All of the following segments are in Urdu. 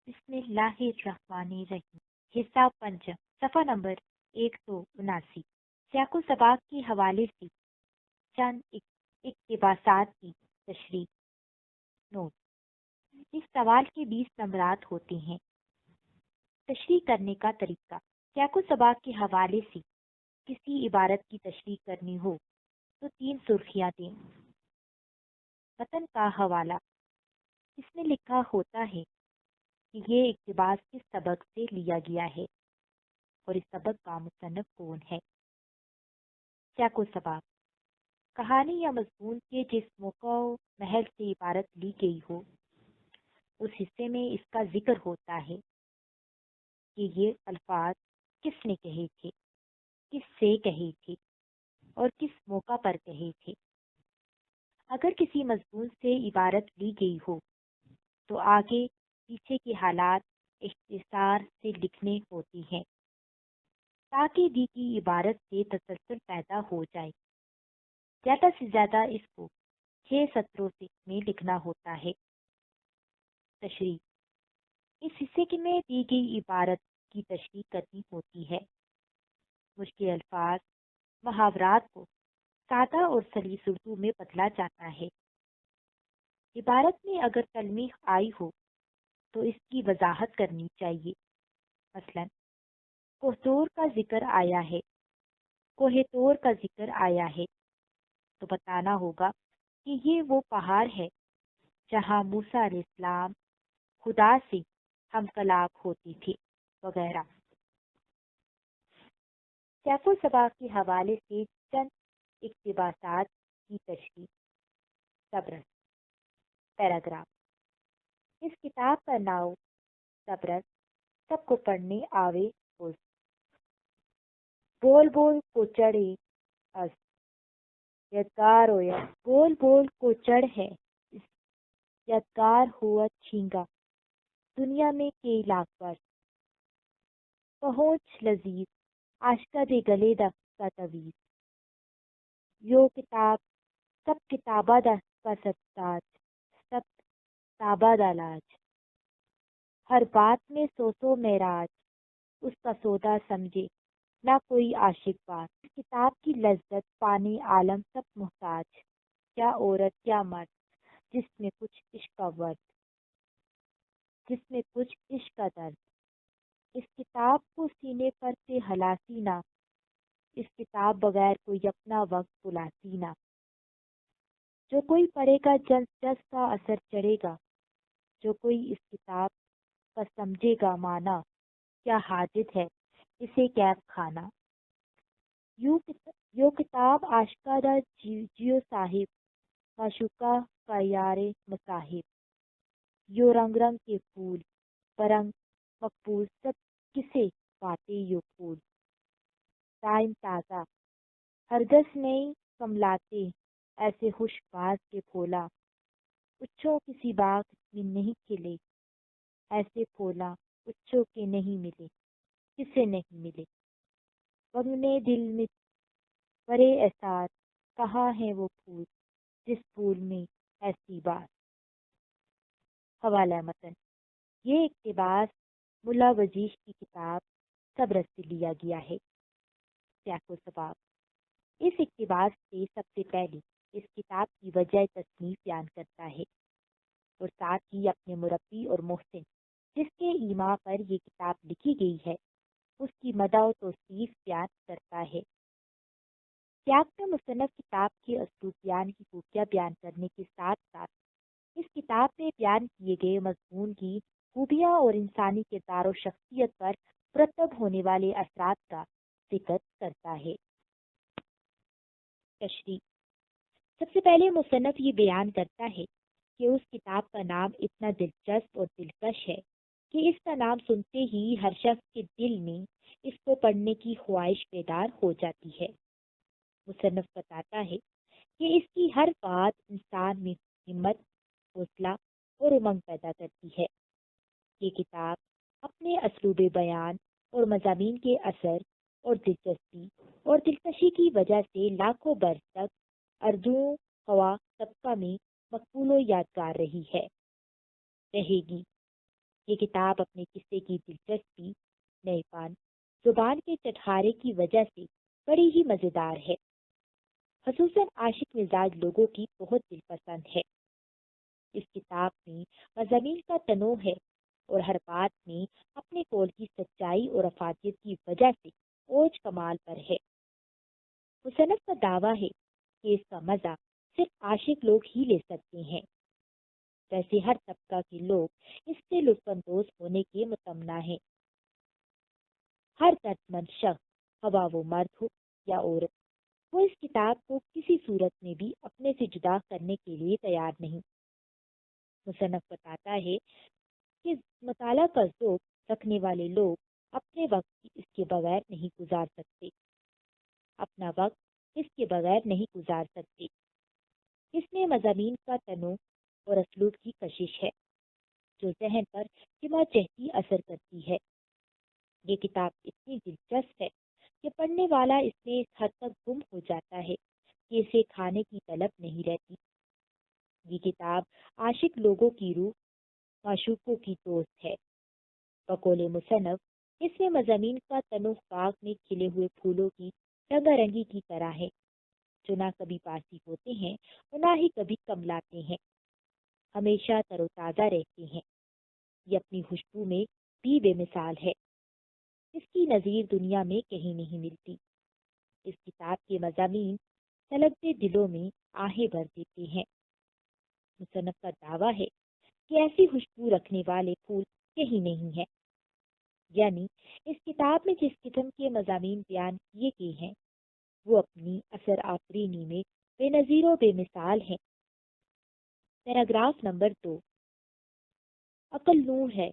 بسم اللہ الرحمن الرحیم۔ حصہ پنجم، صفحہ نمبر 179۔ سیاق و سباق کے حوالے سے چند اقتباسات کی تشریح۔ نوٹ: اس سوال کے 20 نمبرات ہوتے ہیں۔ تشریح کرنے کا طریقہ: سیاق و سباق کے حوالے سے کسی عبارت کی تشریح کرنی ہو تو 3 سرخیاں دیں۔ متن کا حوالہ: اس میں لکھا ہوتا ہے کہ یہ اقتباس کس سبق سے لیا گیا ہے اور اس سبق کا مصنف کون ہے۔ سیاق و سباق: کہانی یا مضمون کے جس موقع و محل سے عبارت لی گئی ہو اس حصے میں اس کا ذکر ہوتا ہے کہ یہ الفاظ کس نے کہے تھے، کس سے کہے تھے اور کس موقع پر کہے تھے۔ اگر کسی مضمون سے عبارت لی گئی ہو تو آگے پیچھے کے حالات اختصار سے لکھنے ہوتی ہیں تاکہ دی کی عبارت سے تسلسل پیدا ہو جائے۔ زیادہ سے زیادہ اس کو 6 سطروں میں لکھنا ہوتا ہے۔ تشریح: اس حصے میں دی گئی عبارت کی تشریح کرنی ہوتی ہے۔ مشکل الفاظ، محاورات کو سادہ اور سلیس اردو میں بدلا جاتا ہے۔ عبارت میں اگر تلمیح آئی ہو تو اس کی وضاحت کرنی چاہیے۔ مثلا کوہتور کا ذکر آیا ہے، کوہتور کا ذکر آیا ہے تو بتانا ہوگا کہ یہ وہ پہاڑ ہے جہاں موسیٰ علیہ السلام خدا سے ہم کلام ہوتی تھی وغیرہ۔ سیاق و سباق کے حوالے سے چند اقتباسات کی تشریح۔ سبرس پیراگراف: اس کتاب کا نام سبرس سب کو پڑھنے آوے اس، بول بول کو چڑھے اس، یادگار ہویا بول بول کو چڑھ ہے اس، یادگار ہوا چھینگا دنیا میں کئی لاکھ برس، پہنچ لذیذ عاشقہ دے گلے دا کا تویز، یو کتاب سب کتابہ دا کا ستاج، سب کتابہ دا لاج، ہر بات میں سو معراج، اس کا سودا سمجھے نہ کوئی عاشق بات، اس کتاب کی لذت پانے عالم سب محتاج، کیا عورت کیا مرد جس میں کچھ عشق کا ورد، جس میں کچھ عشق کا درد، اس کتاب کو سینے پر سے ہلاسی نہ، اس کتاب بغیر کوئی اپنا وقت بلاسی نہ، جو کوئی پڑھے گا جس جس کا اثر چڑھے گا، جو کوئی اس کتاب کا سمجھے گا معنی، کیا حاجت ہے اسے کیف کھانا، یو کتاب عاشقہ دا جیو صاحب، معشوقہ کا یار مصاحب، یو رنگ رنگ کے پھول برنگ مقبول سب کسے باتیں یو پھول، دائم تازہ ہرگز نہیں کملاتے ایسے خوش باز کے پھولا، اچھوں کسی باغ میں نہیں کھلے ایسے پھولا، اچھوں کے نہیں ملے کسے نہیں ملے، وگنے دل میں برے احساس کہاں ہے وہ پھول جس پھول میں ایسی بات۔ حوالہ متن: یہ اقتباس ملا وجیش کی کتاب سبرس سے لیا گیا ہے۔ سیاق و سباق: اس اقتباس سے سب سے پہلے اس کتاب کی وجہ تصنیف بیان کرتا ہے اور ساتھ ہی اپنے مربی اور محسن جس کے ایما پر یہ کتاب لکھی گئی ہے اس کی مدح و توصیف بیان کرتا ہے۔ سیاق میں مصنف کتاب کے اسلوب بیان کی خوبیاں بیان کرنے کے ساتھ ساتھ اس کتاب میں بیان کیے گئے مضمون کی خوبیاں اور انسانی کردار و شخصیت پر مرتب ہونے والے اثرات کا ذکر کرتا ہے۔ تشریح: سب سے پہلے مصنف یہ بیان کرتا ہے کہ اس کتاب کا نام اتنا دلچسپ اور دلکش ہے کہ اس کا نام سنتے ہی ہر شخص کے دل میں اس کو پڑھنے کی خواہش بیدار ہو جاتی ہے۔ مصنف بتاتا ہے کہ اس کی ہر بات انسان میں ہمت، حوصلہ اور امنگ پیدا کرتی ہے۔ یہ کتاب اپنے اسلوب بیان اور مضامین کے اثر اور دلچسپی اور دلکشی کی وجہ سے لاکھوں برس تک اردو خواہ طبقہ میں مقبول و یادگار رہی ہے، رہے گی۔ یہ کتاب اپنے قصے کی دلچسپی، نئے پان، زبان کے چٹخارے کی وجہ سے بڑی ہی مزیدار ہے، خصوصاً عاشق مزاج لوگوں کی بہت دل پسند ہے۔ اس کتاب میں مضامین کا تنوع ہے اور ہر بات میں اپنے قول کی سچائی اور افادیت کی وجہ سے اوج کمال پر ہے۔ مصنف کا دعویٰ ہے کہ اس کا مزہ صرف عاشق لوگ ہی لے سکتے ہیں، ویسے ہر طبقہ کے لوگ اس سے لطف اندوز ہونے کے متمنا ہیں۔ ہر دردمند شخص، خواہ وہ مرد ہو یا عورت، وہ اس کتاب کو کسی صورت میں بھی اپنے سے جدا کرنے کے لیے تیار نہیں۔ مصنف بتاتا ہے کہ مطالعہ کا ذوق رکھنے والے لوگ اپنے وقت اس کے بغیر نہیں گزار سکتے، اپنا وقت اس کے بغیر نہیں گزار سکتے۔ اس میں مضامین کا تنوع اور اسلوب کی کشش ہے جو ذہن پر جمع جہتی اثر کرتی ہے۔ یہ کتاب اتنی دلچسپ ہے کہ پڑھنے والا اس میں اس حد تک گم ہو جاتا ہے کہ اسے کھانے کی طلب نہیں رہتی۔ یہ کتاب عاشق لوگوں کی روح، معشوقوں کی دوست ہے۔ بقول مصنف اس میں مضامین کا تنوع باغ میں کھلے ہوئے پھولوں کی رنگا رنگی کی طرح ہے، جو نہ کبھی باسی ہوتے ہیں اور نہ ہی کبھی کملاتے ہیں، ہمیشہ تر و تازہ رہتے ہیں۔ یہ اپنی خوشبو میں بھی بے مثال ہے، اس کی نظیر دنیا میں کہیں نہیں ملتی۔ اس کتاب کے مضامین سلگتے دلوں میں آہیں بھر دیتے ہیں۔ مصنف کا دعویٰ ہے کہ ایسی خوشبو رکھنے والے پھول کہیں نہیں ہیں، یعنی اس کتاب میں جس قسم کے مضامین بیان کیے گئے ہیں وہ اپنی اثر آفرینی میں بے نظیر و بے مثال ہیں۔ Paragraph number 2۔ عقل نور ہے،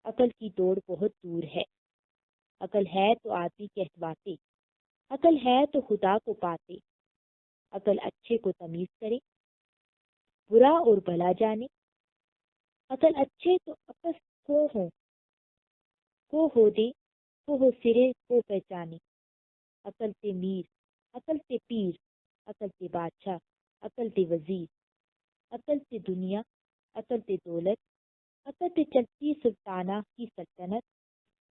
عقل کی دوڑ بہت دور ہے۔ عقل ہے تو آدمی کہلواتے، عقل ہے تو خدا کو پاتے۔ عقل اچھے کو تمیز کرے، برا اور بھلا جانے۔ عقل اچھے تو اپس کو ہو دے، کو ہو سرے کو پہچانے۔ عقل سے میر، عقل سے پیر، عقل سے بادشاہ، عقل سے وزیر۔ عقل سے دنیا، عقل سے دولت، عقل سے چلتی سلطانہ کی سلطنت۔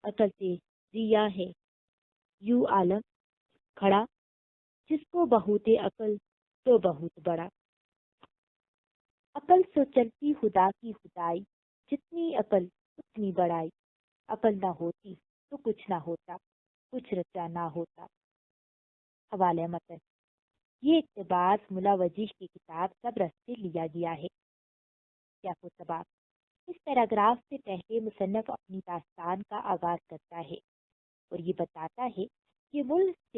عقل سے ریا ہے یوں عالم کھڑا، جس کو بہوت عقل تو بہت بڑا۔ عقل سو چلتی خدا کی خدائی، جتنی عقل اتنی بڑائی۔ عقل نہ ہوتی تو کچھ نہ ہوتا، کچھ رچا نہ ہوتا۔ حوالہ متن۔ یہ اقتباس ملا وجیح کی کتاب صبرس سے لیا گیا ہے۔ سیاق و سباق۔ اس پیراگراف سے پہلے مصنف اپنی داستان کا آغاز کرتا ہے اور یہ بتاتا ہے کہ ملک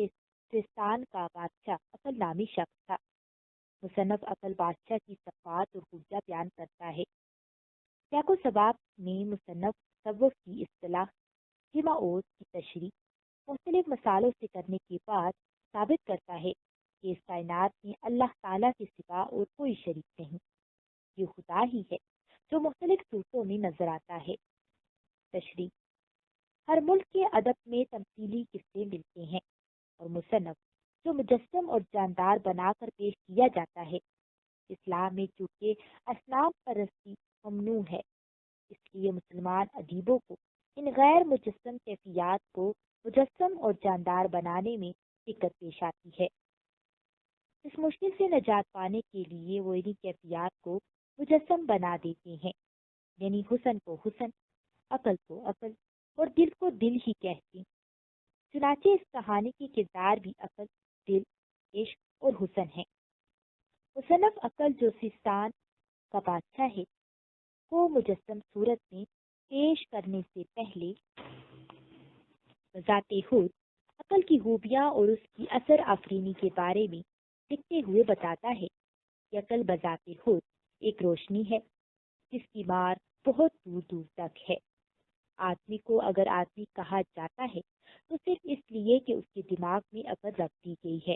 سیستان کا بادشاہ عقل نامی شخص تھا۔ مصنف عقل بادشاہ کی صفات اور حجہ بیان کرتا ہے۔ سیاق و سباق میں مصنف تصوف کی اصطلاح جمع اوز کی تشریح مختلف مسالوں سے کرنے کے بعد ثابت کرتا ہے کہ اس کائنات میں اللہ تعالیٰ کے سوا اور کوئی شریک نہیں۔ یہ خدا ہی ہے جو مختلف صورتوں میں نظر آتا ہے۔ تشریح۔ ہر ملک کے ادب میں تمثیلی قصے ملتے ہیں اور مصنف جو مجسم اور جاندار بنا کر پیش کیا جاتا ہے۔ اسلام میں چونکہ اصنام پرستی ممنوع ہے، اس لیے مسلمان ادیبوں کو ان غیر مجسم کیفیات کو مجسم اور جاندار بنانے میں دقت پیش آتی ہے۔ اس مشکل سے نجات پانے کے لیے وہ انہی کیفیات کو مجسم بنا دیتے ہیں، یعنی حسن کو حسن، عقل کو عقل اور دل کو دل ہی کہتے۔ چنانچہ اس کہانی کے کردار بھی عقل، دل، عشق اور حسن ہیں۔ مصنف عقل جو سیستان کا بادشاہ ہے کو مجسم صورت میں پیش کرنے سے پہلے بذات خود عقل کی خوبیاں اور اس کی اثر آفرینی کے بارے میں لکھتے ہوئے بتاتا ہے کہ عقل بذات خود ایک روشنی ہے جس کی مار بہت دور دور تک ہے۔ آدمی کو اگر آدمی کہا جاتا ہے تو صرف اس لیے کہ اس کے دماغ میں عقل رکھ دی گئی ہے۔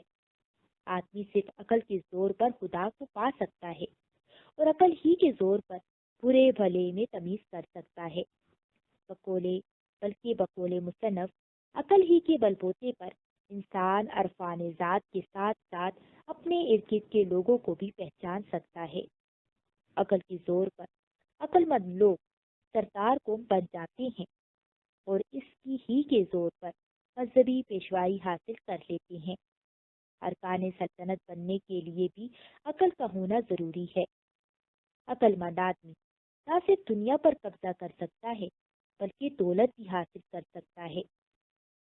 آدمی صرف عقل کے زور پر خدا کو پا سکتا ہے اور عقل ہی کے زور پر برے بھلے میں تمیز کر سکتا ہے۔ بقول مصنف عقل ہی کے بلبوتے پر انسان عرفان ذات کے ساتھ ساتھ اپنے ارد گرد کے لوگوں کو بھی پہچان سکتا ہے۔ عقل کے زور پر عقل مند لوگ سردار قوم بن جاتے ہیں اور اس کی ہی کے زور پر مذہبی پیشوائی حاصل کر لیتے ہیں۔ ارکان سلطنت بننے کے لیے بھی عقل کا ہونا ضروری ہے۔ عقل مند آدمی نہ صرف دنیا پر قبضہ کر سکتا ہے بلکہ دولت بھی حاصل کر سکتا ہے۔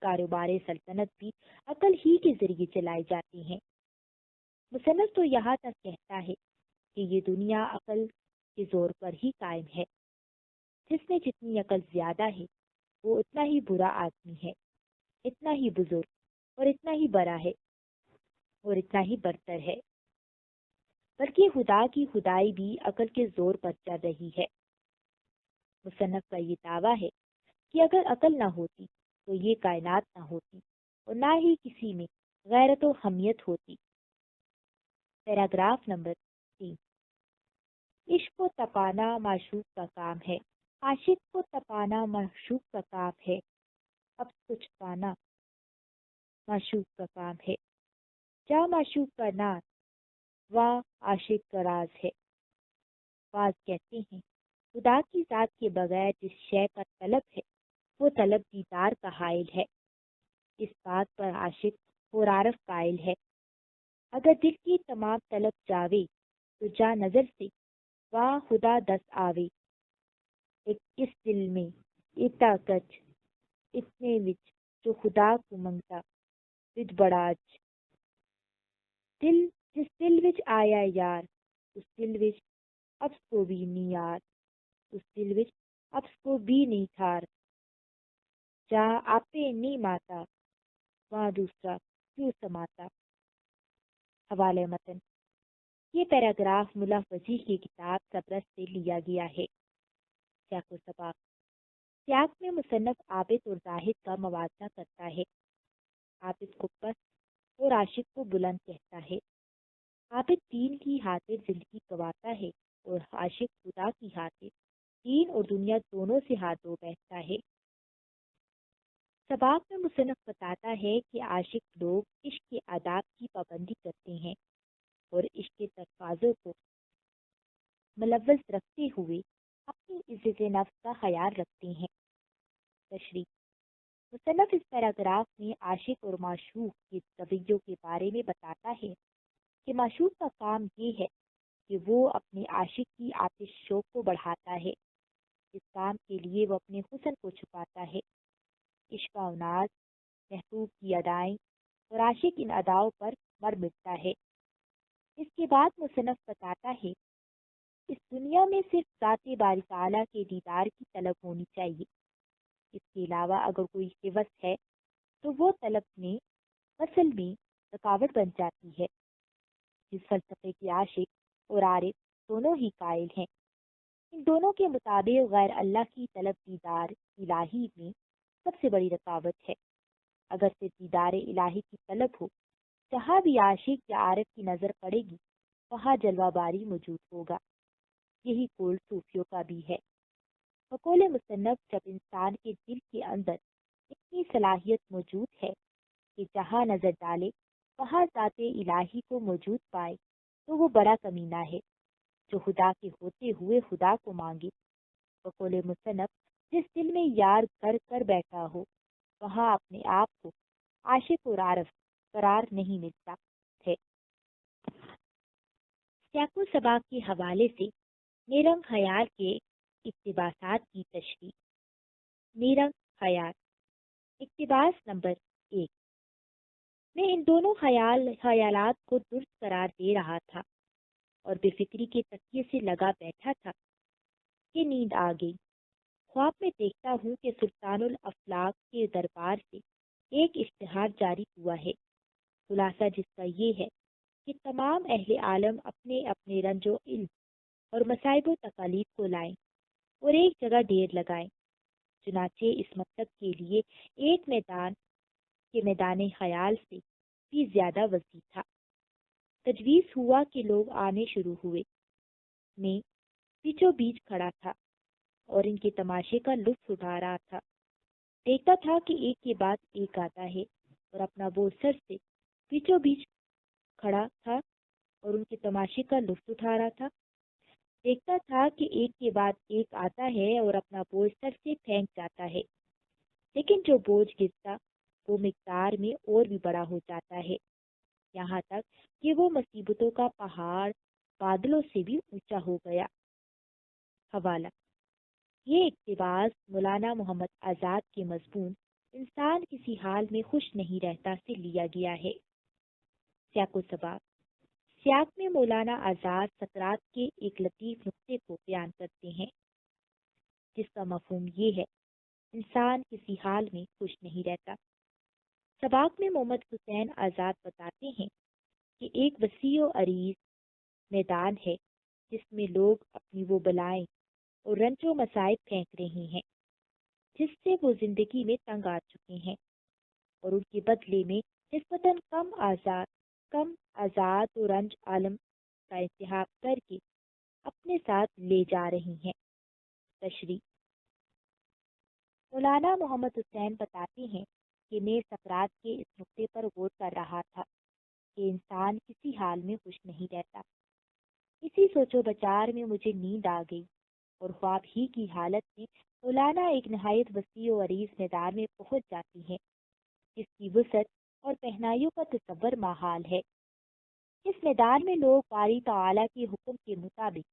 کاروبار سلطنت بھی عقل ہی کے ذریعے چلائی جاتی ہیں۔ مصنف تو یہاں تک کہتا ہے کہ یہ دنیا عقل کے زور پر ہی قائم ہے۔ جس میں جتنی عقل زیادہ ہے وہ اتنا ہی برا آدمی ہے، اتنا ہی بزرگ اور اتنا ہی بڑا ہے اور اتنا ہی برتر ہے۔ بلکہ خدا کی خدائی بھی عقل کے زور پر چل رہی ہے۔ مصنف کا یہ دعویٰ ہے کہ اگر عقل نہ ہوتی تو یہ کائنات نہ ہوتی اور نہ ہی کسی میں غیرت و حمیت ہوتی۔ Paragraph number 3۔ عشق کو تپانا معشوق کا کام ہے، عاشق کو تپانا معشوق کا کام ہے، اب تو چھپانا معشوق کا کام ہے۔ جا معشوق کا ناز واہ عاشق کا راز ہے۔ بعض کہتے ہیں خدا کی ذات کے بغیر جس شے کا طلب ہے وہ طلب دیدار کا حائل ہے۔ اس بات پر عاشق اور عارف قائل ہے۔ اگر دل کی تمام طلب جاوے تو جا نظر سے واہ خدا دس آوے۔ ایک اس دل میں ایتا کچ اتنے وچ جو خدا کو منگتا وچ بڑاج۔ دل جس دل وچ آیا یار اس دل وچ ابس کو بھی نہیں یار، اس دل وچ ابس کو بھی نہیں تھار۔ جہاں آپے نہیں ماتا وہاں دوسرا کیوں سماتا۔ حوالہ متن۔ یہ پیراگراف ملا فضیح کی کتاب سبرس سے لیا گیا ہے۔ سیاق و سباق۔ سیاق میں مصنف عابد اور زاہد کا موازنہ کرتا ہے۔ عابد کو پست اور عاشق کو بلند کہتا ہے۔ عابد دین کی خاطر زندگی گنواتا ہے اور عاشق خدا کی خاطر دین اور دنیا دونوں سے ہاتھ دھو بیٹھتا ہے۔ سباق میں مصنف بتاتا ہے کہ عاشق لوگ عشق کے آداب کی پابندی کرتے ہیں اور عشق کے تقاضوں کو ملوث رکھتے ہوئے اپنی عزت نفس کا خیال رکھتے ہیں۔ تشریح۔ مصنف اس پیراگراف میں عاشق اور معشوق کے رویوں کے بارے میں بتاتا ہے کہ معشوق کا کام یہ ہے کہ وہ اپنے عاشق کی آتش شوق کو بڑھاتا ہے۔ اس کام کے لیے وہ اپنے حسن کو چھپاتا ہے۔ عشق و ناز، محبوب کی ادائیں اور عاشق ان اداؤں پر مر مٹتا ہے۔ اس کے بعد مصنف بتاتا ہے اس دنیا میں صرف ذات باری تعالیٰ کے دیدار کی طلب ہونی چاہیے۔ اس کے علاوہ اگر کوئی حوث ہے تو وہ طلب میں اصل میں رکاوٹ بن جاتی ہے۔ جس فلسفے کے عاشق اور عارف دونوں ہی قائل ہیں، ان دونوں کے مطابق غیر اللہ کی طلب دیدار الہی میں سب سے بڑی رکاوٹ ہے۔ اگر صرف دیدار الہی کی طلب ہو، جہاں بھی عاشق یا عارف کی نظر پڑے گی وہاں جلوہ باری موجود ہوگا۔ یہی قول صوفیوں کا بھی ہے۔ بقول مصنف جب انسان کے دل کے اندر اتنی صلاحیت موجود ہے کہ جہاں نظر ڈالے وہاں ذات الہی کو موجود پائے تو وہ بڑا کمینہ ہے جو خدا کے ہوتے ہوئے خدا کو مانگے۔ بقول مصنف جس دل میں یار گھر کر بیٹھا ہو وہاں اپنے آپ کو عاشق اور عارف قرار نہیں ملتا ہے۔ سیاق و سباق کے حوالے سے نیرنگ خیال کے اقتباسات کی تشریح۔ نیرنگ خیال۔ اقتباس نمبر 1۔ میں ان دونوں خیالات کو درست قرار دے رہا تھا اور بے فکری کے تکیے سے لگا بیٹھا تھا کہ نیند آ گئی۔ خواب میں دیکھتا ہوں کہ سلطان الافلاک کے دربار سے ایک اشتہار جاری ہوا ہے، خلاصہ جس کا یہ ہے کہ تمام اہل عالم اپنے اپنے رنج و علم اور مصائب و تکالیف کو لائیں اور ایک جگہ ڈھیر لگائیں۔ چنانچہ اس مطلب کے لیے ایک میدان کے میدان خیال سے بھی زیادہ وسیع تھا۔ تجویز ہوا کہ لوگ آنے شروع ہوئے۔ میں بیچوں بیچ کھڑا تھا اور ان کے تماشے کا لطف اٹھا رہا تھا۔ دیکھتا تھا کہ ایک کے بعد ایک آتا ہے اور اپنا وہ سر سے بیچوں بیچ کھڑا تھا اور ان کے تماشے کا لطف اٹھا رہا تھا۔ دیکھتا تھا کہ ایک کے بعد ایک آتا ہے اور اپنا بوجھ سر سے پھینک جاتا ہے، لیکن جو بوجھ گرتا وہ مقدار میں اور بھی بڑا ہو جاتا ہے، یہاں تک کہ وہ مصیبتوں کا پہاڑ بادلوں سے بھی اونچا ہو گیا۔ حوالہ: یہ اقتباس مولانا محمد آزاد کے مضمون انسان کسی حال میں خوش نہیں رہتا سے لیا گیا ہے۔ سیاق و سباق: سیاق میں مولانا آزاد سقراط کے ایک لطیف نکتے کو بیان کرتے ہیں جس کا مفہوم یہ ہے: انسان کسی حال میں خوش نہیں رہتا۔ سباق میں محمد حسین آزاد بتاتے ہیں کہ ایک وسیع و عریض میدان ہے جس میں لوگ اپنی وہ بلائیں اور رنج و مصائب پھینک رہے ہیں جس سے وہ زندگی میں تنگ آ چکے ہیں، اور ان کے بدلے میں نسبتاً کم آزاد و رنج عالم کا انتخاب کر کے اپنے ساتھ لے جا رہی ہیں۔ تشریح: مولانا محمد حسین بتاتے ہیں کہ میں سقراط کے اس نقطے پر غور کر رہا تھا کہ انسان کسی حال میں خوش نہیں رہتا۔ اسی سوچ و بچار میں مجھے نیند آ گئی اور خواب ہی کی حالت میں مولانا ایک نہایت وسیع و عریض میدان میں پہنچ جاتی ہیں جس کی وسعت اور پہنائیوں کا تصور محال ہے۔ اس میدان میں لوگ باری تعالیٰ کے حکم کے مطابق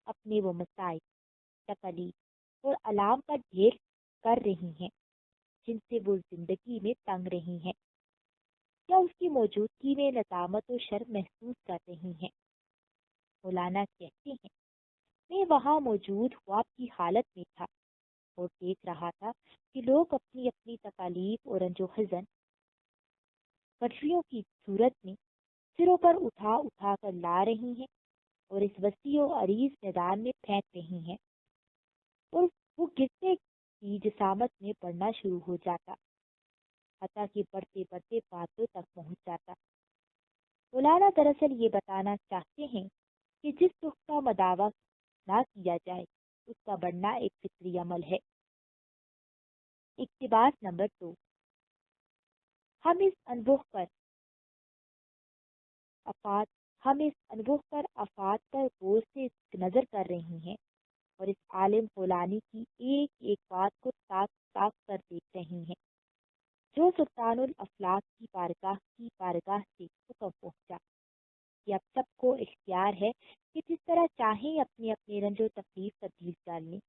اپنے وہ مسائل، تکالیف اور علام کا ڈھیر کر رہی ہیں جن سے وہ زندگی میں تنگ رہی ہیں یا اس کی موجودگی میں ندامت و شرم محسوس کر رہی ہیں۔ مولانا کہتے ہیں: میں وہاں موجود خواب کی حالت میں تھا اور دیکھ رہا تھا کہ لوگ اپنی اپنی تکالیف اور رنج و حزن پٹریوں کی صورت میں سروں پر اٹھا اٹھا کر لا رہی ہیں اور اس وسیع و عریض میدان میں پھینک رہی ہیں، اور وہ گرتے کی جسامت میں پڑنا شروع ہو جاتا، حتیٰ کہ بڑھتے بڑھتے بادلوں تک پہنچ جاتا۔ مولانا دراصل یہ بتانا چاہتے ہیں کہ جس دکھ کا مداوع نہ کیا جائے اس کا بڑھنا ایک فطری عمل ہے۔ اقتباس نمبر 2: ہم اس انبوہ پر آفات پر غور سے نظر کر رہے ہیں اور اس عالم فولانی کی ایک ایک بات کو تاک تاک کر دیکھ رہے ہیں جو سلطان الافلاک کی بارگاہ سے حکم پہنچا کہ اب سب کو اختیار ہے کہ جس طرح چاہیں اپنے اپنے رنج و تکلیف تبدیل کر لیں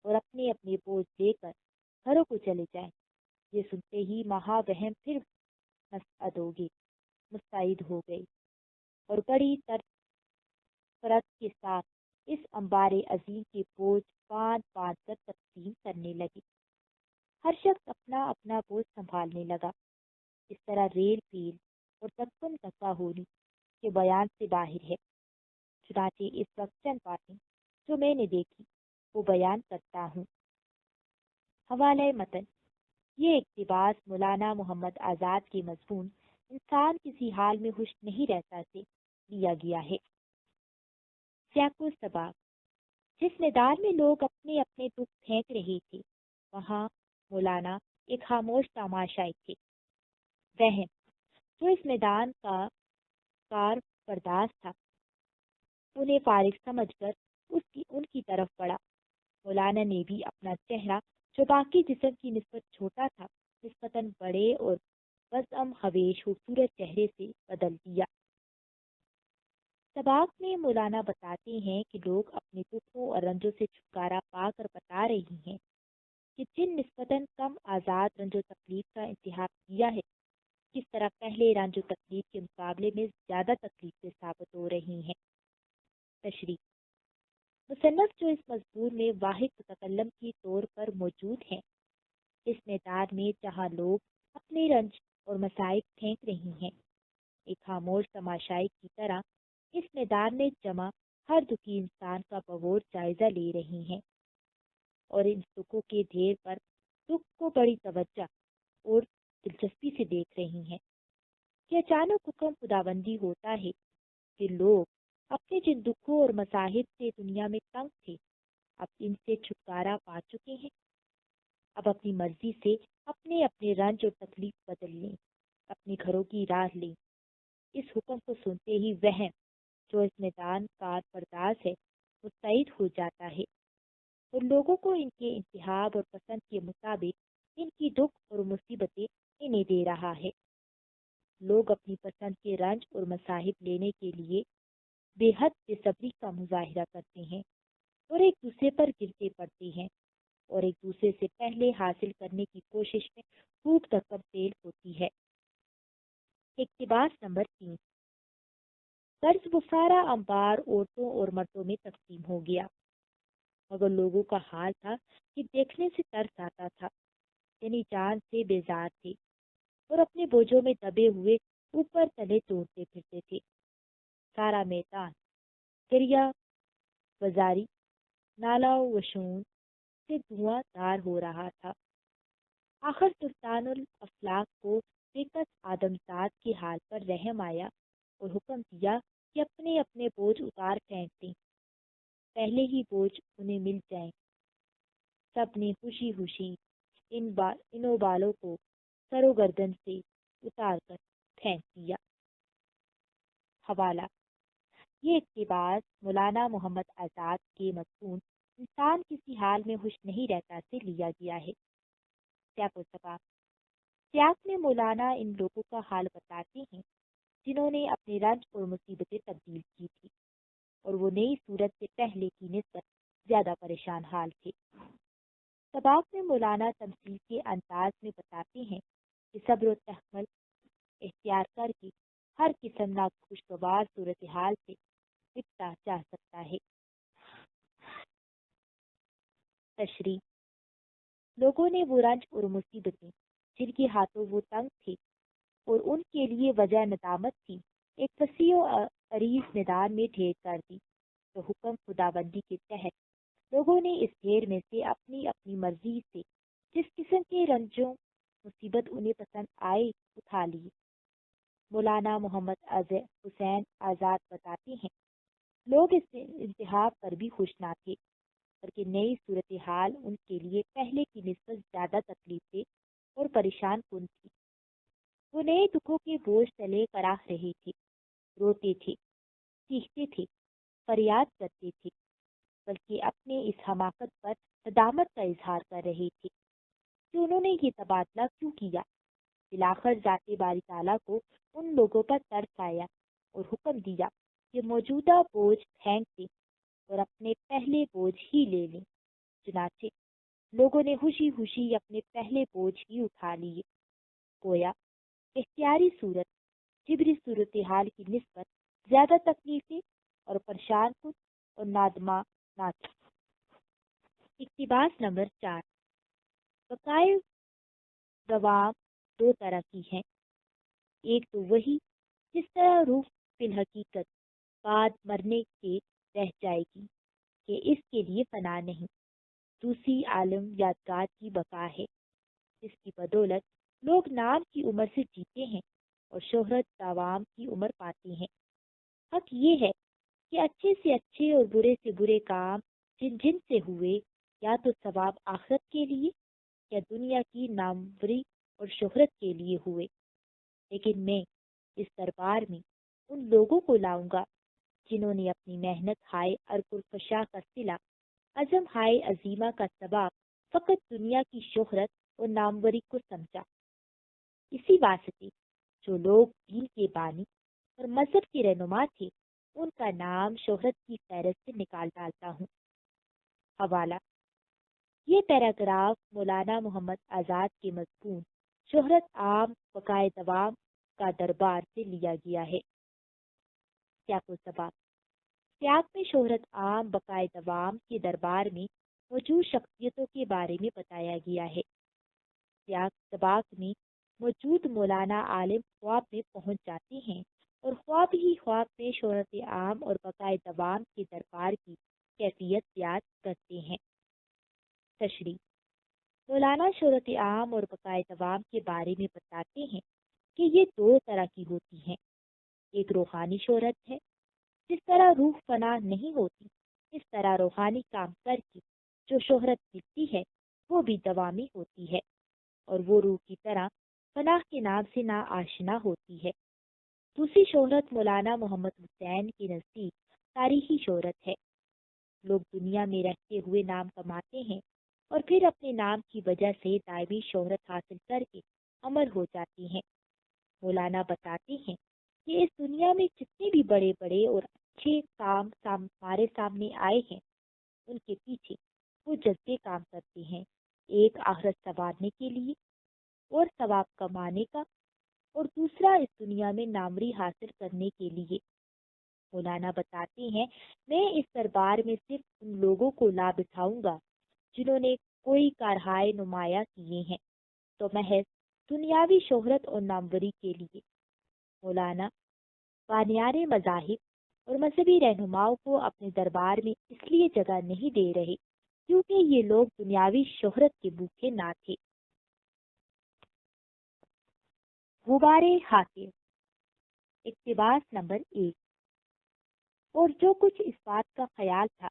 اور اپنے اپنے بوجھ لے کر گھروں کو چلے جائیں۔ یہ سنتے ہی مہا وہم پھر مستعد ہو گئی اور بڑی فرت کے ساتھ اس انبار عظیم کے بوجھ باندھ باندھ کر تقسیم کرنے لگے۔ ہر شخص اپنا اپنا بوجھ سنبھالنے لگا۔ اس طرح ریل پیل اور دکن دکا ہونے کے بیان سے باہر ہے۔ چنانچہ اس وقت چند باتیں جو میں نے دیکھی وہ بیان کرتا ہوں۔ حوالہ متن: یہ اقتباس مولانا محمد آزاد کے مضمون انسان کسی حال میں خوش نہیں رہتا سے لیا گیا ہے۔ سیاق و سباق: جس میدان میں لوگ اپنے اپنے دکھ پھینک رہے تھے وہاں مولانا ایک خاموش تماشائی تھے۔ وہم جو اس میدان کا کار پرداز تھا انہیں فارغ سمجھ کر ان کی طرف بڑھا۔ مولانا نے بھی اپنا چہرہ جو باقی جسم کی نسبت چھوٹا تھا نسبتاً بڑے اور بزم حویش خوبصورت چہرے سے بدل دیا۔ سباق میں مولانا بتاتے ہیں کہ لوگ اپنے دکھوں اور رنجوں سے چھٹکارا پا کر بتا رہے ہیں کہ جن نسبتاً کم آزاد رنج و تکلیف کا انتخاب کیا ہے کس طرح پہلے رنج و تکلیف کے مقابلے میں زیادہ تکلیف سے ثابت ہو رہی ہیں۔ تشریح: مصنف جو اس مضمون میں واحد متکلم کی طور پر موجود ہیں اس میدان میں جہاں لوگ اپنے رنج اور مصائب پھینک رہی ہیں ایک خاموش تماشائی کی طرح اس میدان میں جمع ہر دکھی انسان کا بغور جائزہ لے رہی ہیں اور ان دکھوں کے ڈھیر پر دکھ کو بڑی توجہ اور دلچسپی سے دیکھ رہی ہیں کہ اچانک حکم خداوندی ہوتا ہے کہ لوگ اپنے جن دکھوں اور مصائب سے دنیا میں تنگ تھے اب ان سے چھٹکارا پا چکے ہیں، اب اپنی مرضی سے اپنے اپنے رنج اور تکلیف بدل لیں، اپنے گھروں کی راہ لیں۔ اس حکم کو سنتے ہی وہم جو اس میدان کار پرداز ہے مستعد ہو جاتا ہے اور لوگوں کو ان کے انتخاب اور پسند کے مطابق ان کی دکھ اور مصیبتیں انہیں دے رہا ہے۔ لوگ اپنی پسند کے رنج اور مصائب لینے کے لیے بے حد بے صبری کا مظاہرہ کرتے ہیں اور ایک دوسرے پر گرتے پڑتے ہیں اور ایک دوسرے سے پہلے حاصل کرنے کی کوشش میں خوب دھکم تیل ہوتی ہے۔ اقتباس نمبر 3، قرض گزارا انبار عورتوں اور مردوں میں تقسیم ہو گیا، مگر لوگوں کا حال تھا کہ دیکھنے سے ترس آتا تھا، یعنی جان سے بیزار تھے اور اپنے بوجھوں میں دبے ہوئے اوپر تلے توڑتے پھرتے تھے۔ سارا میدان دریا بازاری نالا و شون سے دھواں دار ہو رہا تھا۔ آخر سلطان الافلاک کو بےکس آدمزاد کے حال پر رحم آیا اور حکم دیا کہ اپنے اپنے بوجھ اتار پھینک دیں، پہلے ہی بوجھ انہیں مل جائیں۔ سب نے خوشی خوشی انوں بالوں کو سر و گردن سے اتار کر پھینک دیا۔ حوالہ: یہ اقتباس مولانا محمد آزاد کے مضمون انسان کسی حال میں خوش نہیں رہتا سے لیا گیا ہے۔ سیاق و سباق: سیاق میں مولانا ان لوگوں کا حال بتاتے ہیں جنہوں نے اپنے رنج اور مصیبتیں تبدیل کی تھی اور وہ نئی صورت سے پہلے کی نسبت زیادہ پریشان حال تھے۔ سباق میں مولانا تمثیل کے انداز میں بتاتے ہیں کہ صبر و تحمل اختیار کر کے ہر قسم ناخوشگوار صورتحال سے نپٹا جا سکتا ہے۔ تشریح: لوگوں نے وہ رنج اور مصیبتیں جن کے ہاتھوں وہ تنگ تھے اور ان کے لیے وجہ ندامت تھی ایک وسیع و عریض میدان میں ڈھیر کر دی، تو حکم خداوندی کے تحت لوگوں نے اس ڈھیر میں سے اپنی اپنی مرضی سے جس قسم کے رنجوں مصیبت انہیں پسند آئے اٹھا لیے۔ مولانا محمد حسین آزاد بتاتے ہیں لوگ اس انتخاب پر بھی خوش نہ تھے، بلکہ نئی صورتحال ان کے لیے پہلے کی نسبت زیادہ تکلیف دہ اور پریشان کن تھی۔ وہ نئے دکھوں کے بوجھ تلے کراہ رہے تھے، روتے تھے، چیختے تھے، فریاد کرتے تھے، بلکہ اپنے اس حماقت پر ندامت کا اظہار کر رہے تھے کہ انہوں نے یہ تبادلہ کیوں کیا۔ بالآخر ذات باری تعالیٰ کو ان لوگوں پر ترس آیا اور حکم دیا کہ موجودہ بوجھ پھینک دیں اور اپنے پہلے بوجھ ہی لے لیں۔ چنانچہ لوگوں نے خوشی خوشی اپنے پہلے بوجھ ہی اٹھا لیے۔ گویا اختیاری صورت جبری صورتحال کی نسبت زیادہ تکلیفیں اور پریشان کن اور نادماں نہ تھی۔ اقتباس نمبر 4، بقائے دوام دو طرح کی ہیں، ایک تو وہی جس طرح روح فی الحقیقت بعد مرنے کے رہ جائے گی کہ اس کے لیے فنا نہیں، دوسری عالم یادگار کی بقا ہے جس کی بدولت لوگ نام کی عمر سے جیتے ہیں اور شہرت دوام کی عمر پاتے ہیں۔ حق یہ ہے کہ اچھے سے اچھے اور برے سے برے کام جن جن سے ہوئے یا تو ثواب آخرت کے لیے یا دنیا کی ناموری اور شہرت کے لیے ہوئے، لیکن میں اس دربار میں ان لوگوں کو لاؤں گا جنہوں نے اپنی محنت ہائے ارپرفشا کا صلہ عزم ہائے عظیمہ کا ثواب فقط دنیا کی شہرت اور ناموری کو سمجھا۔ اسی واسطے جو لوگ دین کے بانی اور مذہب کے رہنما تھے ان کا نام شہرت کی فہرست سے نکال ڈالتا ہوں۔ حوالہ: یہ پیراگراف مولانا محمد آزاد کے مضمون شہرت عام بقائے دوام کا دربار سے لیا گیا ہے۔ سیاق و سباق: سیاق میں شہرت عام بقائے دوام کے دربار میں موجود شخصیتوں کے بارے میں بتایا گیا ہے۔ سیاق سباق میں موجود مولانا عالم خواب میں پہنچ جاتے ہیں اور خواب ہی خواب میں شہرت عام اور بقائے دوام کے دربار کی کیفیت بیان کرتے ہیں۔ تشریح: مولانا شہرت عام اور بقائے دوام کے بارے میں بتاتے ہیں کہ یہ دو طرح کی ہوتی ہیں، ایک روحانی شہرت ہے، جس طرح روح فنا نہیں ہوتی اس طرح روحانی کام کر کے جو شہرت ملتی ہے وہ بھی دوامی ہوتی ہے اور وہ روح کی طرح فنا کے نام سے نا آشنا ہوتی ہے۔ دوسری شہرت مولانا محمد حسین کے نزدیک تاریخی شہرت ہے۔ لوگ دنیا میں رہتے ہوئے نام کماتے ہیں اور پھر اپنے نام کی وجہ سے دائمی شہرت حاصل کر کے امر ہو جاتی ہیں۔ مولانا بتاتے ہیں کہ اس دنیا میں جتنے بھی بڑے بڑے اور اچھے کام ہمارے سامنے آئے ہیں، ان کے پیچھے وہ جذبے کام کرتے ہیں، ایک آخرت سنوارنے کے لیے اور ثواب کمانے کا، اور دوسرا اس دنیا میں ناموری حاصل کرنے کے لیے۔ مولانا بتاتے ہیں، میں اس دربار میں صرف ان لوگوں کو لا بٹھاؤں گا جنہوں نے کوئی کارہائے نمایاں کیے ہیں تو محض دنیاوی شہرت اور ناموری کے لیے۔ مولانا بانیان مذاہب اور مذہبی رہنماؤں کو اپنے دربار میں اس لیے جگہ نہیں دے رہے کیونکہ یہ لوگ دنیاوی شہرت کے بھوکے نہ تھے۔ غبار حاطب، اقتباس نمبر 1۔ اور جو کچھ اس بات کا خیال تھا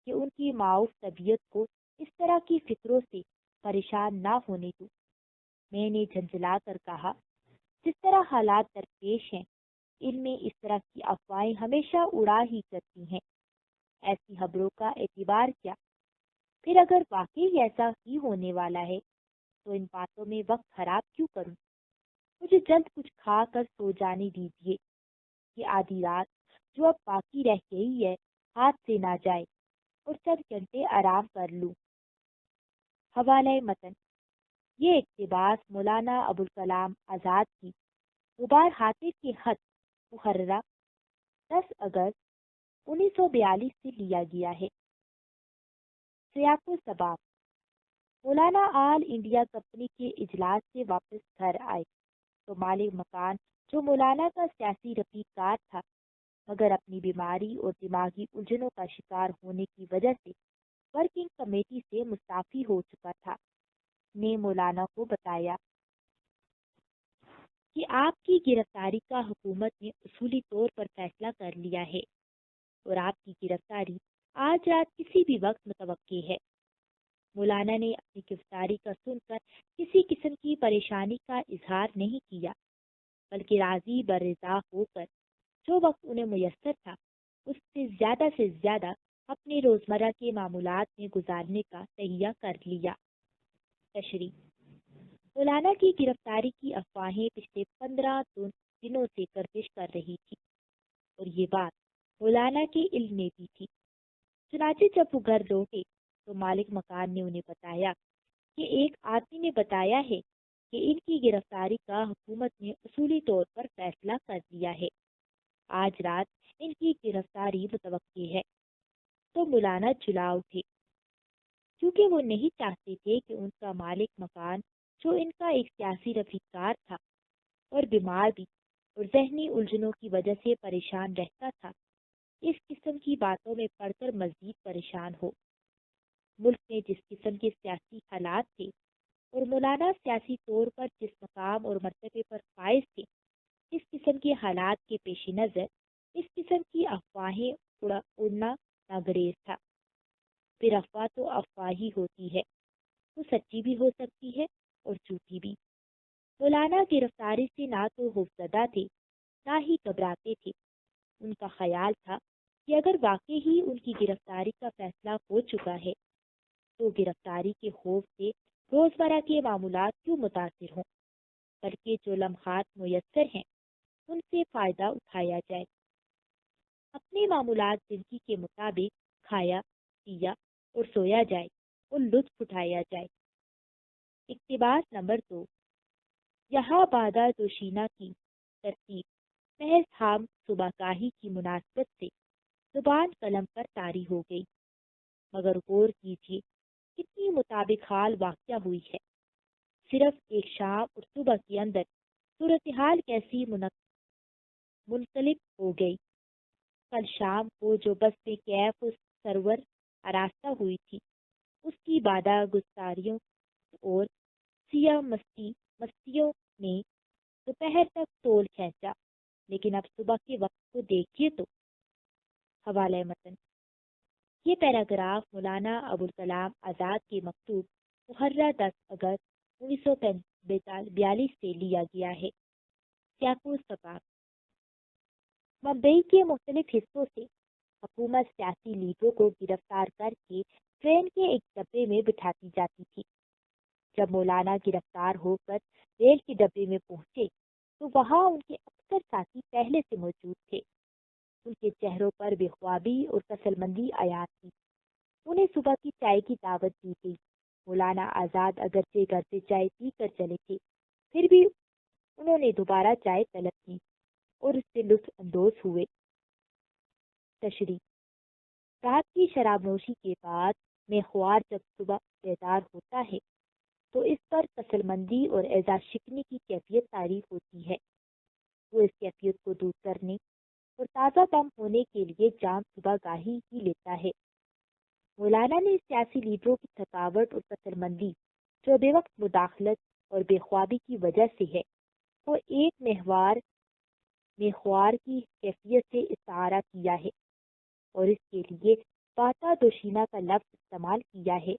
کہ ان کی معاف طبیعت کو اس طرح کی فکروں سے پریشان نہ ہونے دوں، میں نے جھنجھلا کر کہا، جس طرح حالات درپیش ہیں ان میں اس طرح کی افواہیں ہمیشہ اڑا ہی کرتی ہیں، ایسی خبروں کا اعتبار کیا؟ پھر اگر واقعی ایسا ہی ہونے والا ہے تو ان باتوں میں وقت خراب کیوں کروں؟ مجھے جلد کچھ کھا کر سو جانے دیجیے، یہ آدھی رات جو اب باقی رہ گئی ہے ہاتھ سے نہ جائے اور چند گھنٹے آرام کر لوں۔ حوالہ متن، یہ اقتباس مولانا ابوالکلام آزاد کی غبار حاطب کے خط محررہ 10 اگست 1942 سے لیا گیا ہے۔ سیاق و سباق: مولانا آل انڈیا کمپنی کے اجلاس سے واپس گھر آئے تو مالک مکان، جو مولانا کا سیاسی رفیق کار تھا مگر اپنی بیماری اور دماغی الجھنوں کا شکار ہونے کی وجہ سے ورکنگ کمیٹی سے مستعفی ہو چکا تھا، نے مولانا کو بتایا کہ آپ کی گرفتاری کا حکومت نے اصولی طور پر فیصلہ کر لیا ہے اور آپ کی گرفتاری آج رات کسی بھی وقت متوقع ہے۔ مولانا نے اپنی گرفتاری کا سن کر کسی قسم کی پریشانی کا اظہار نہیں کیا، بلکہ راضی برضا ہو کر جو وقت انہیں میسر تھا اس سے زیادہ اپنے روزمرہ کے معمولات میں گزارنے کا تہیہ کر لیا۔ تشریح: مولانا کی گرفتاری کی افواہیں پچھلے 15 دنوں سے گردش کر رہی تھی اور یہ بات مولانا کے علم میں بھی تھی۔ چنانچہ جب وہ گھر لوٹے تو مالک مکان نے انہیں بتایا کہ ایک آدمی نے بتایا ہے کہ ان کی گرفتاری کا حکومت نے اصولی طور پر فیصلہ کر لیا ہے، آج رات ان کی گرفتاری متوقع ہے۔ تو مولانا جلا اٹھے، کیونکہ وہ نہیں چاہتے تھے کہ ان کا مالک مکان، جو ان کا ایک سیاسی رفیق کار تھا اور بیمار بھی اور ذہنی الجھنوں کی وجہ سے پریشان رہتا تھا، اس قسم کی باتوں میں پڑھ کر مزید پریشان ہو۔ ملک میں جس قسم کے سیاسی حالات تھے اور مولانا سیاسی طور پر جس مقام اور مرتبے پر فائز تھے، اس قسم کے حالات کے پیش نظر اس قسم کی افواہیں اڑنا ناگزیر تھا۔ پھر افواہ تو افواہ ہی ہوتی ہے، وہ سچی بھی ہو سکتی ہے اور جھوٹی بھی۔ مولانا گرفتاری سے نہ تو خوفزدہ تھے نہ ہی گھبراتے تھے۔ ان کا خیال تھا کہ اگر واقعی ہی ان کی گرفتاری کا فیصلہ ہو چکا ہے تو گرفتاری کے خوف سے روزمرہ کے معمولات کیوں متاثر ہوں، بلکہ جو لمحات میسر ہیں ان سے فائدہ اٹھایا جائے، اپنے معمولات زندگی کے مطابق کھایا پیا اور سویا جائے اور لطف اٹھایا جائے۔ اقتباس نمبر 2۔ یہاں بادہ دوشینہ کی ترتیب محض ہم صبح گاہی کی مناسبت سے زبان قلم پر طاری ہو گئی، مگر غور کیجیے کتنی مطابق حال واقع ہوئی ہے۔ صرف ایک شام اور صبح کے اندر صورتحال کیسی منقلب ہو گئی۔ کل شام کو جو بس میں کیف و سرور آراستہ ہوئی تھی، اس کی بادہ گفتاریوں اور سیاہ مستیوں نے دوپہر تک طول کھینچا، لیکن اب صبح کے وقت کو دیکھیے تو۔ حوالہ متن، یہ پیراگراف مولانا ابوالکلام آزاد کے مکتوب محررہ 10 اگست 1942 سے لیا گیا ہے۔ سیاق و سباق: ممبئی کے مختلف حصوں سے حکومت سیاسی لیڈروں کو گرفتار کر کے ٹرین کے ایک ڈبے میں بٹھاتی جاتی تھی۔ جب مولانا گرفتار ہو کر ریل کے ڈبے میں پہنچے تو وہاں ان کے اکثر ساتھی پہلے سے موجود تھے۔ ان کے چہروں پر بے خوابی اور کسل مندی عیاں تھی۔ انہیں صبح کی چائے کی دعوت دی گئی۔ مولانا آزاد اگرچہ گھر سے چائے پی کر چلے تھے، پھر بھی انہوں نے دوبارہ چائے طلب کی اور اس سے لطف اندوز ہوئے۔ تشریح: رات کی شراب نوشی کے بعد میخوار جب صبح بیدار ہوتا ہے تو اس پر کسل مندی اور اعزاز شکنی کی کیفیت طاری ہوتی ہے۔ وہ اس کیفیت کو دور کرنے اور تازہ دم ہونے کے لیے جام صبح گاہی ہی لیتا ہے۔ مولانا نے سیاسی لیڈروں کی تھکاوٹ اور کسل مندی جو بے وقت مداخلت اور بے خوابی کی وجہ سے ہے وہ ایک میخوار کی کیفیت سے استعارہ کیا ہے اور اس کے لیے باتا دوشینہ کا لفظ استعمال کیا ہے۔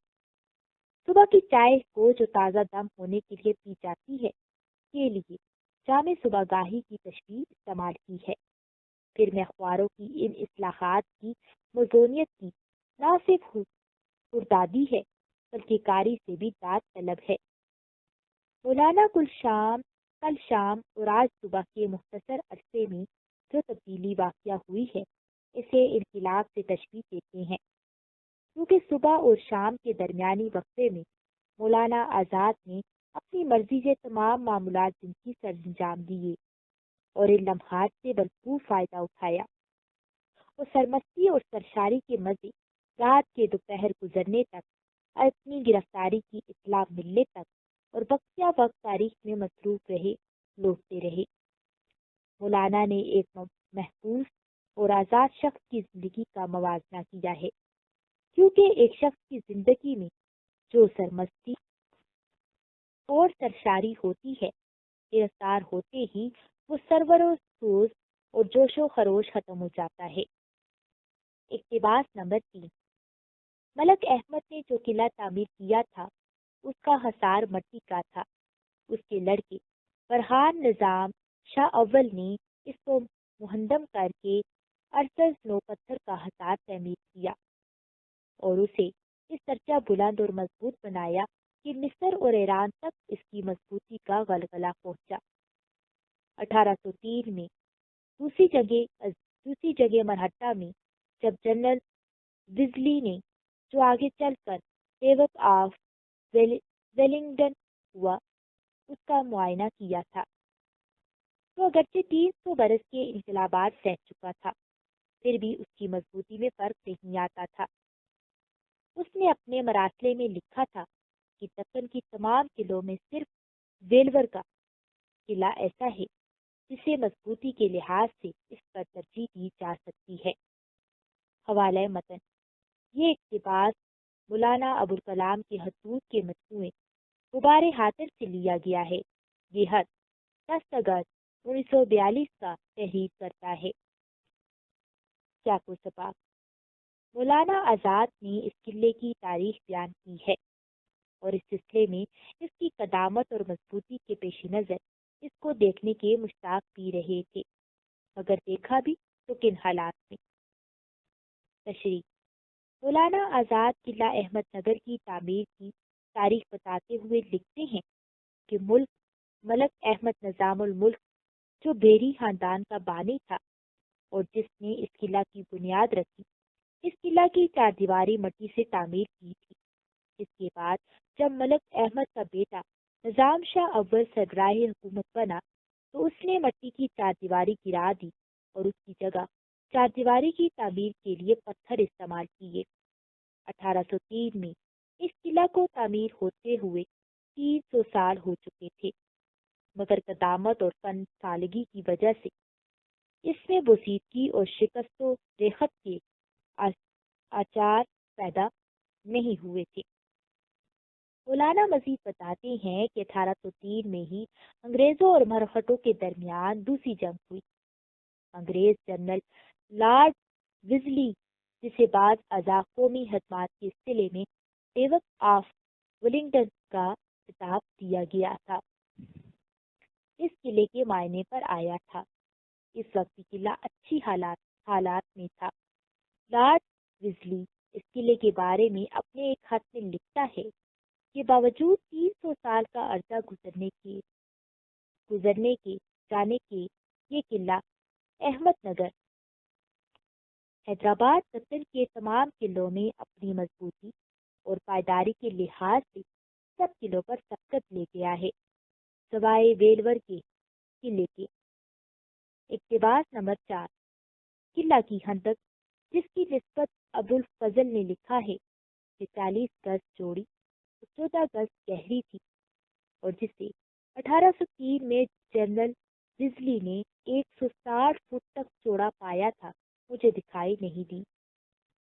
صبح کی چائے کو جو تازہ دم ہونے کے لیے پی جاتی ہے کے لیے جامع صبح گاہی کی تشبیہ استعمال کی ہے۔ پھر میخواروں کی ان اصلاحات کی موزونیت کی نہ صرف پردادی ہے بلکہ کاری سے بھی داد طلب ہے۔ مولانا کل شام اور آج صبح کے مختصر عرصے میں جو تبدیلی واقع ہوئی ہے اسے انقلاب سے تشبیہ دیتے ہیں، کیونکہ صبح اور شام کے درمیانی وقفے میں مولانا آزاد نے اپنی مرضی سے تمام معمولات زندگی سر انجام دیے اور ان لمحات سے بھرپور فائدہ اٹھایا۔ وہ سرمستی اور سرشاری کے مزے رات کے دوپہر گزرنے تک، اپنی گرفتاری کی اطلاع ملنے تک اور بقیہ وقت تاریخ میں مصروف رہے، لوٹتے رہے۔ مولانا نے ایک محفوظ اور آزاد شخص کی زندگی کا موازنہ کیا ہے، کیونکہ ایک شخص کی زندگی میں جو سرمستی اور سرشاری ہوتی ہے، گرفتار ہوتے ہی وہ سرور و سوز اور جوش و خروش ختم ہو جاتا ہے۔ اقتباس نمبر 3۔ ملک احمد نے جو قلعہ تعمیر کیا تھا اس کا حصار مٹی کا تھا۔ اس کے لڑکے فرحان نظام شاہ اول نے اس کو مہندم کر کے ارسز نو پتھر کا حصار تعمیر کیا اور اسے اس درجہ بلند اور مضبوط بنایا کہ مصر اور ایران تک اس کی مضبوطی کا غلغلہ پہنچا۔ 1803 میں دوسری جگہ مرہٹہ میں جب جنرل ویزلی نے جو آگے چل کر ڈیوک آف ویلنگڈن ہوا اس کا معائنہ کیا تھا تو اگرچہ 300 برس کے انقلابات سہ چکا تھا، پھر بھی اس کی مضبوطی میں فرق نہیں آتا تھا۔ اس نے اپنے مراسلے میں لکھا تھا کہ دکن کی تمام قلعوں میں صرف ویلور کا قلعہ ایسا ہے جسے مضبوطی کے لحاظ سے اس پر ترجیح دی جا سکتی ہے۔ حوالہ متن: یہ اقتباس مولانا ابوالکلام کے خطوط کے مجموعے غبار خاطر سے لیا گیا ہے۔ یہ خط 10 اگست 1942 کا تحریر کرتا ہے۔ چاکو سباق: مولانا آزاد نے اس قلعے کی تاریخ بیان کی ہے اور اس سلسلے میں اس کی قدامت اور مضبوطی کے پیش نظر اس کو دیکھنے کے مشتاق بھی رہے تھے، مگر دیکھا بھی تو کن حالات میں۔ تشریح: مولانا آزاد قلعہ احمد نگر کی تعمیر کی تاریخ بتاتے ہوئے لکھتے ہیں کہ ملک احمد نظام الملک جو بیری خاندان کا بانی تھا اور جس نے اس قلعہ کی بنیاد رکھی، اس قلعہ کی چار دیواری مٹی سے تعمیر کی تھی۔ اس کے بعد جب ملک احمد کا بیٹا نظام شاہ اول سربراہ حکومت بنا تو اس نے مٹی کی چار دیواری گرا دی اور اس کی جگہ چار دیواری کی تعمیر کے لیے پتھر استعمال کیے۔ 1803 میں اس قلعہ کو تعمیر ہوتے ہوئے 300 سال ہو چکے تھے، مگر قدامت اور فن سالگی کی وجہ سے اس میں بوسیدگی اور شکست و ریخت کے آثار پیدا نہیں ہوئے تھے۔ مولانا مزید بتاتے ہیں کہ 1803 میں ہی انگریزوں اور مرہٹوں کے درمیان دوسری جنگ ہوئی۔ انگریز جنرل لارڈ ویزلی، جسے بعد ازاں قومی خدمات کے سلسلے میں ڈیوک آف ویلنگڈن کا خطاب دیا گیا تھا، اس قلعے کے معائنے پر آیا تھا۔ اس وقت قلعہ اچھی حالات میں تھا۔ لارڈ ویزلی اس قلعے کے بارے میں اپنے ایک خط میں لکھتا ہے کہ باوجود 300 سال کا عرصہ گزرنے کے جانے کے یہ قلعہ احمد نگر حیدرآباد قطر کے تمام قلعوں میں اپنی مضبوطی اور پائیداری کے لحاظ سے سب قلعوں پر سبقت لے گیا ہے، سوائے ویلور کے قلعے کے۔ اقتباس نمبر 4، قلعہ کی خندق جس کی نسبت ابوالفضل نے لکھا ہے کہ 40 گز چوڑی اور 14 گز گہری تھی اور جسے 1803 میں جنرل ویزلی نے 160 فٹ تک چوڑا پایا تھا، مجھے دکھائی نہیں دی۔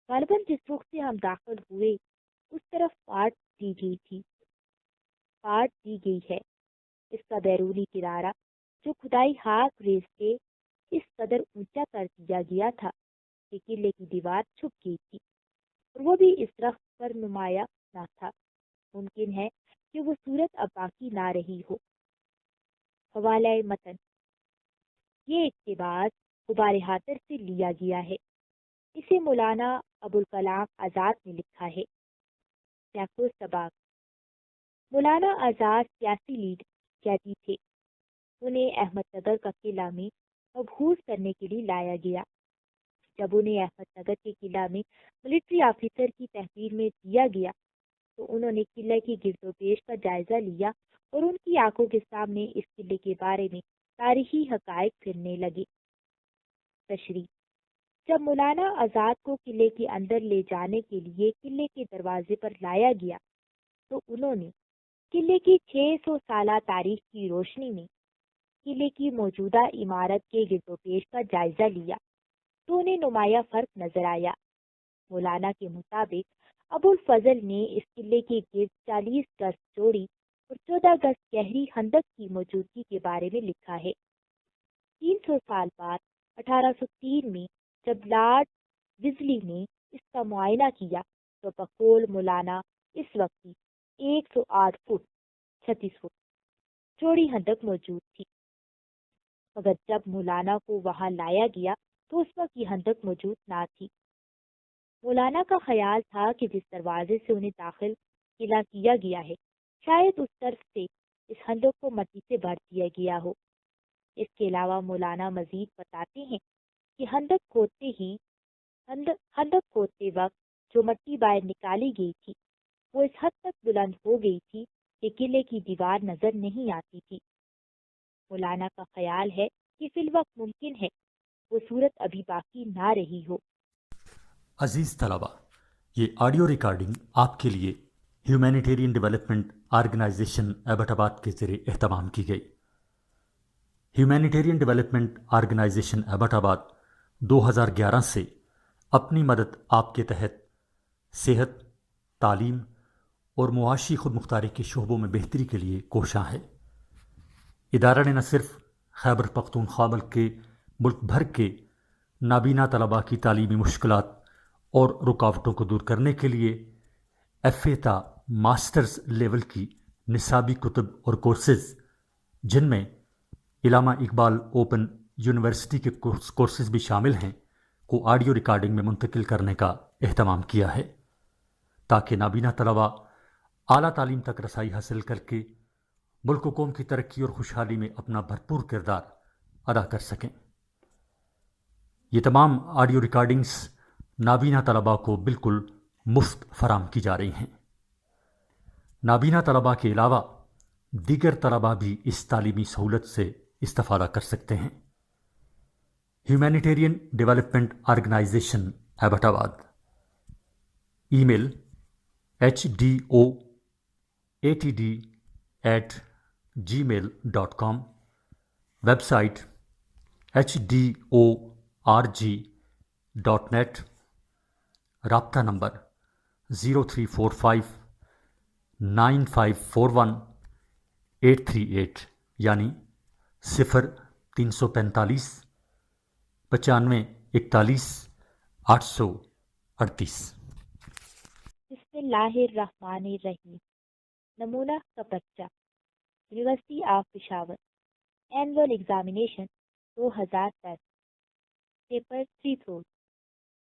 غالباً جس رخ سے ہم داخل ہوئے اس طرف پاٹ دی گئی ہے۔ اس کا بیرونی کنارہ جو کھدائی ہاک ریز کے اس قدر اونچا کر دیا گیا تھا کہ قلعے کی دیوار چھپ گئی تھی، اور وہ بھی اس رخت پر نمایاں نہ تھا۔ ممکن ہے کہ وہ صورت اب باقی نہ رہی ہو۔ حوالہ متن: یہ اقتباس غبار خاطر سے لیا گیا ہے۔ اسے مولانا ابوالکلام آزاد نے لکھا ہے۔ سیاق و سباق: مولانا آزاد سیاسی لیڈ قیدی تھے۔ انہیں احمد نگر کا قلعہ میں مبعوث کرنے کے لیے لایا گیا۔ جب انہیں احمد نگر کے قلعہ میں ملٹری آفیسر کی تحویل میں دیا گیا تو انہوں نے قلعے کی گرد و پیش کا جائزہ لیا اور ان کی آنکھوں کے سامنے اس قلعے کے بارے میں تاریخی حقائق پھرنے لگے۔ تشریح: جب مولانا آزاد کو قلعے کے اندر لے جانے کے لیے قلعے کے دروازے پر لایا گیا تو انہوں نے قلعے کی 600 سالہ تاریخ کی روشنی میں قلعے کی موجودہ عمارت کے گرد و پیش کا جائزہ لیا تو انہیں نمایاں فرق نظر آیا۔ مولانا کے مطابق ابوالفضل نے اس قلعے کے گرد 40 گز چوڑی اور 14 گز گہری خندق کی موجودگی کے بارے میں لکھا ہے۔ 300 سال بعد 1803 میں جب لارڈ ویزلی نے اس کا معائنہ کیا تو بقول مولانا اس وقت کی 108 فٹ 36 فٹ چوڑی خندق موجود تھی، مگر جب مولانا کو وہاں لایا گیا تو اس وقت یہ خندق موجود نہ تھی۔ مولانا کا خیال تھا کہ جس دروازے سے انہیں داخل قلعہ کیا گیا ہے شاید اس طرف سے اس خندق کو مٹی سے بھر دیا گیا ہو۔ اس کے علاوہ مولانا مزید بتاتے ہیں کہ خندق کھودتے وقت جو مٹی باہر نکالی گئی تھی وہ اس حد تک بلند ہو گئی تھی کہ قلعے کی دیوار نظر نہیں آتی تھی۔ مولانا کا خیال ہے کہ فی الوقت ممکن ہے وہ صورت ابھی باقی نہ رہی ہو۔ عزیز طلبہ، یہ آڈیو ریکارڈنگ آپ کے لیے ہیومینیٹیرین ڈیولپمنٹ آرگنائزیشن ایبٹ آباد کے ذریعے اہتمام کی گئی۔ ہیومینیٹیرین ڈیولپمنٹ آرگنائزیشن ایبٹ آباد 2011 سے اپنی مدد آپ کے تحت صحت، تعلیم اور معاشی خود مختاری کے شعبوں میں بہتری کے لیے کوشاں ہے۔ ادارہ نے نہ صرف خیبر پختونخوا بلکہ ملک بھر کے نابینا طلباء کی تعلیمی مشکلات اور رکاوٹوں کو دور کرنے کے لیے FA تا ماسٹرز لیول کی نصابی کتب اور کورسز، جن میں علامہ اقبال اوپن یونیورسٹی کے کورسز بھی شامل ہیں، کو آڈیو ریکارڈنگ میں منتقل کرنے کا اہتمام کیا ہے تاکہ نابینا طلباء اعلیٰ تعلیم تک رسائی حاصل کر کے ملک و قوم کی ترقی اور خوشحالی میں اپنا بھرپور کردار ادا کر سکیں۔ یہ تمام آڈیو ریکارڈنگز نابینا طلباء کو بالکل مفت فراہم کی جا رہی ہیں۔ نابینا طلباء کے علاوہ دیگر طلباء بھی اس تعلیمی سہولت سے استفادہ کر سکتے ہیں۔ ہیومینیٹیرین ڈیولپمنٹ آرگنائزیشن ایبٹ آباد، ای میل HDOATD@gmail.com، ویب سائٹ HDORG.net، رابطہ نمبر 03459541 یعنی 0345 9541 838۔ بسم اللہ الرحمن الرحیم۔ نمونہ کا بچہ، university of Peshawar, annual examination 2010، paper 3 تھروز،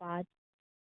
5,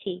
6,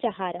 4।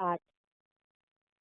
8,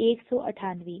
198,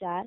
4,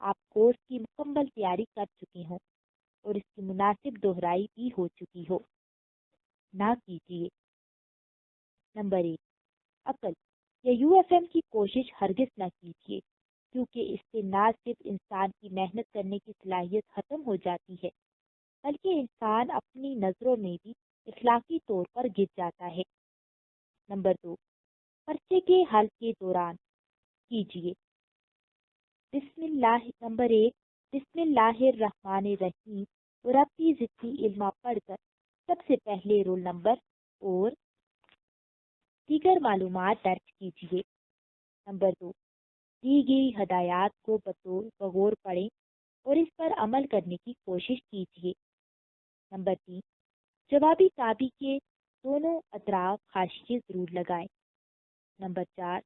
آپ کورس کی مکمل تیاری کر چکے ہوں اور اس کی مناسب دہرائی بھی ہو چکی ہو۔ نہ کیجیے۔ نمبر 1، عقل یا UFM کی کوشش ہرگز نہ کیجیے، کیونکہ اس سے نہ صرف انسان کی محنت کرنے کی صلاحیت ختم ہو جاتی ہے، بلکہ انسان اپنی نظروں میں بھی اخلاقی طور پر گر جاتا ہے۔ نمبر 2، پرچے کے حل کے دوران کیجیے۔ نمبر 1، بسم اللہ الرحمن الرحیم اور ربی زدنی علما پڑھ کر سب سے پہلے رول نمبر اور دیگر معلومات درج کیجیے۔ نمبر 2، دی گئی ہدایات کو بغور پڑھیں اور اس پر عمل کرنے کی کوشش کیجیے۔ نمبر 3، جوابی کاپی کے دونوں اطراف حاشیے ضرور لگائیں۔ نمبر 4،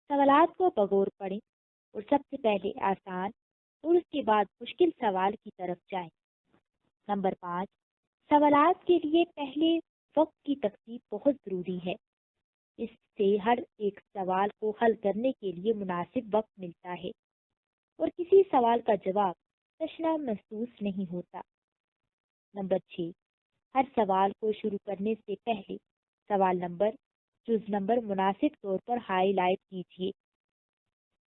سوالات کو بغور پڑھیں اور سب سے پہلے آسان اور اس کے بعد مشکل سوال کی طرف جائیں۔ نمبر 5، سوالات کے لیے پہلے وقت کی تقسیم بہت ضروری ہے۔ اس سے ہر ایک سوال کو حل کرنے کے لیے مناسب وقت ملتا ہے اور کسی سوال کا جواب تشنہ محسوس نہیں ہوتا۔ نمبر 6، ہر سوال کو شروع کرنے سے پہلے سوال نمبر، جز نمبر مناسب طور پر ہائی لائٹ کیجیے۔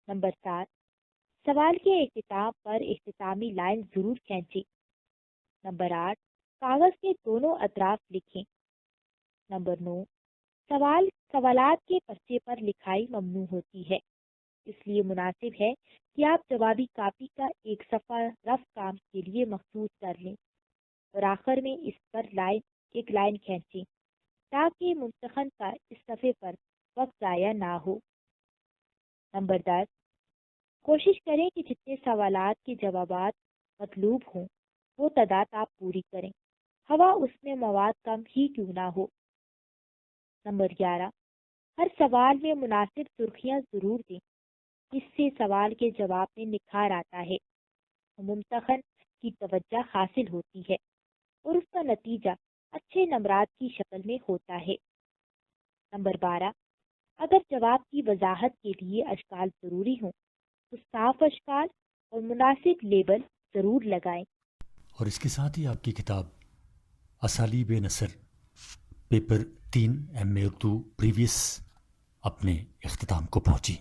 نمبر 7، سوال کے اختتام پر اختتامی لائن ضرور کھینچیں۔ نمبر 8، کاغذ کے دونوں اطراف لکھیں۔ نمبر 9، سوالات کے پرچے پر لکھائی ممنوع ہوتی ہے، اس لیے مناسب ہے کہ آپ جوابی کاپی کا ایک صفحہ رف کام کے لیے مخصوص کر لیں اور آخر میں اس پر ایک لائن کھینچیں تاکہ ممتحن کا اس صفحے پر وقت ضائع نہ ہو۔ نمبر 10، کوشش کریں کہ جتنے سوالات کے جوابات مطلوب ہوں وہ تعداد آپ پوری کریں، ہوا اس میں مواد کم ہی کیوں نہ ہو۔ نمبر 11، ہر سوال میں مناسب سرخیاں ضرور دیں، اس سے سوال کے جواب میں نکھار آتا ہے، ممتحن کی توجہ حاصل ہوتی ہے اور اس کا نتیجہ اچھے نمبرات کی شکل میں ہوتا ہے۔ نمبر 12، اگر جواب کی وضاحت کے لیے اشکال ضروری ہوں تو صاف اشکال اور مناسب لیبل ضرور لگائیں۔ اور اس کے ساتھ ہی آپ کی کتاب اسالیب نثر پیپر 3 MA اردو پریویس اپنے اختتام کو پہنچی۔